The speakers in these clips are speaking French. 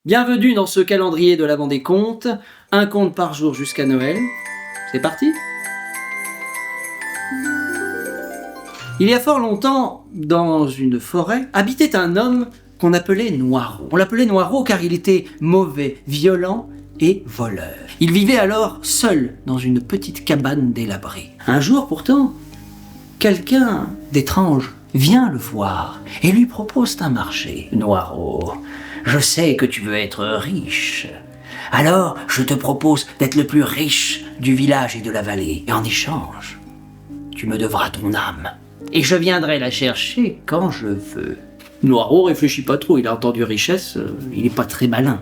Bienvenue dans ce calendrier de l'Avent des contes, un conte par jour jusqu'à Noël. C'est parti! Il y a fort longtemps, dans une forêt, habitait un homme qu'on appelait Noiraud. On l'appelait Noiraud car il était mauvais, violent et voleur. Il vivait alors seul dans une petite cabane délabrée. Un jour pourtant, quelqu'un d'étrange vient le voir et lui propose un marché. « Noiraud, je sais que tu veux être riche. Alors, je te propose d'être le plus riche du village et de la vallée. Et en échange, tu me devras ton âme. Et je viendrai la chercher quand je veux. » Noiraud réfléchit pas trop, il a entendu richesse, il n'est pas très malin.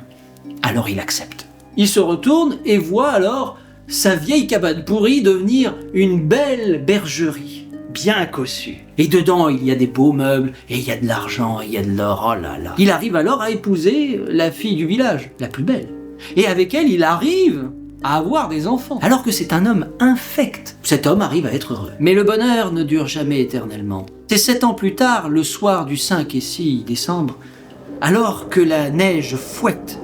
Alors il accepte. Il se retourne et voit alors sa vieille cabane pourrie devenir une belle bergerie, bien cossue. Et dedans, il y a des beaux meubles, et il y a de l'argent, et il y a de l'or, oh là là. Il arrive alors à épouser la fille du village, la plus belle. Et avec elle, il arrive à avoir des enfants. Alors que c'est un homme infect, cet homme arrive à être heureux. Mais le bonheur ne dure jamais éternellement. C'est 7 ans plus tard, le soir du 5 et 6 décembre, alors que la neige fouette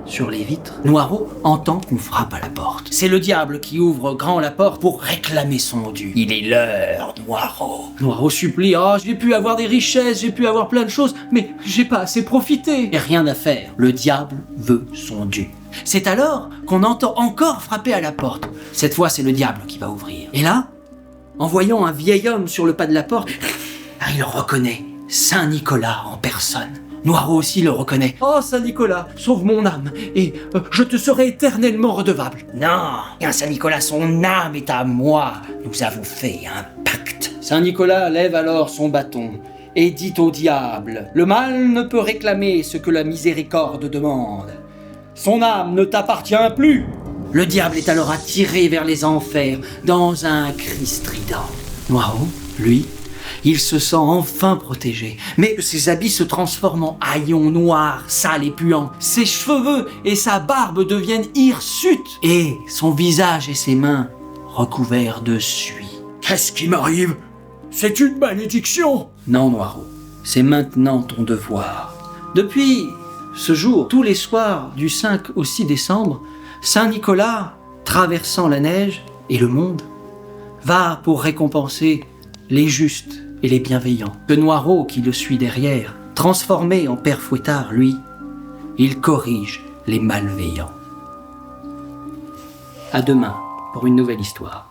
sur les vitres, Noiraud entend qu'on frappe à la porte. C'est le diable qui ouvre grand la porte pour réclamer son dû. Il est l'heure, Noiraud. Noiraud supplie, « Oh, j'ai pu avoir des richesses, j'ai pu avoir plein de choses, mais j'ai pas assez profité. » Et rien à faire, le diable veut son dû. C'est alors qu'on entend encore frapper à la porte. Cette fois, c'est le diable qui va ouvrir. Et là, en voyant un vieil homme sur le pas de la porte, il reconnaît Saint Nicolas en personne. Noiraud aussi le reconnaît. « Oh, Saint Nicolas, sauve mon âme, et je te serai éternellement redevable. »« Non, Saint Nicolas, son âme est à moi. Nous avons fait un pacte. » Saint Nicolas lève alors son bâton et dit au diable, « Le mal ne peut réclamer ce que la miséricorde demande. Son âme ne t'appartient plus. » Le diable est alors attiré vers les enfers dans un cri strident. Noiraud, lui, il se sent enfin protégé, mais ses habits se transforment en haillons noirs, sales et puants. Ses cheveux et sa barbe deviennent hirsutes, et son visage et ses mains recouverts de suie. « Qu'est-ce qui m'arrive? C'est une malédiction !»« Non, Noiraud, c'est maintenant ton devoir. » Depuis ce jour, tous les soirs du 5 au 6 décembre, Saint Nicolas, traversant la neige et le monde, va pour récompenser les justes et les bienveillants. Que Noiraud, qui le suit derrière, transformé en père Fouettard, lui, il corrige les malveillants. À demain pour une nouvelle histoire.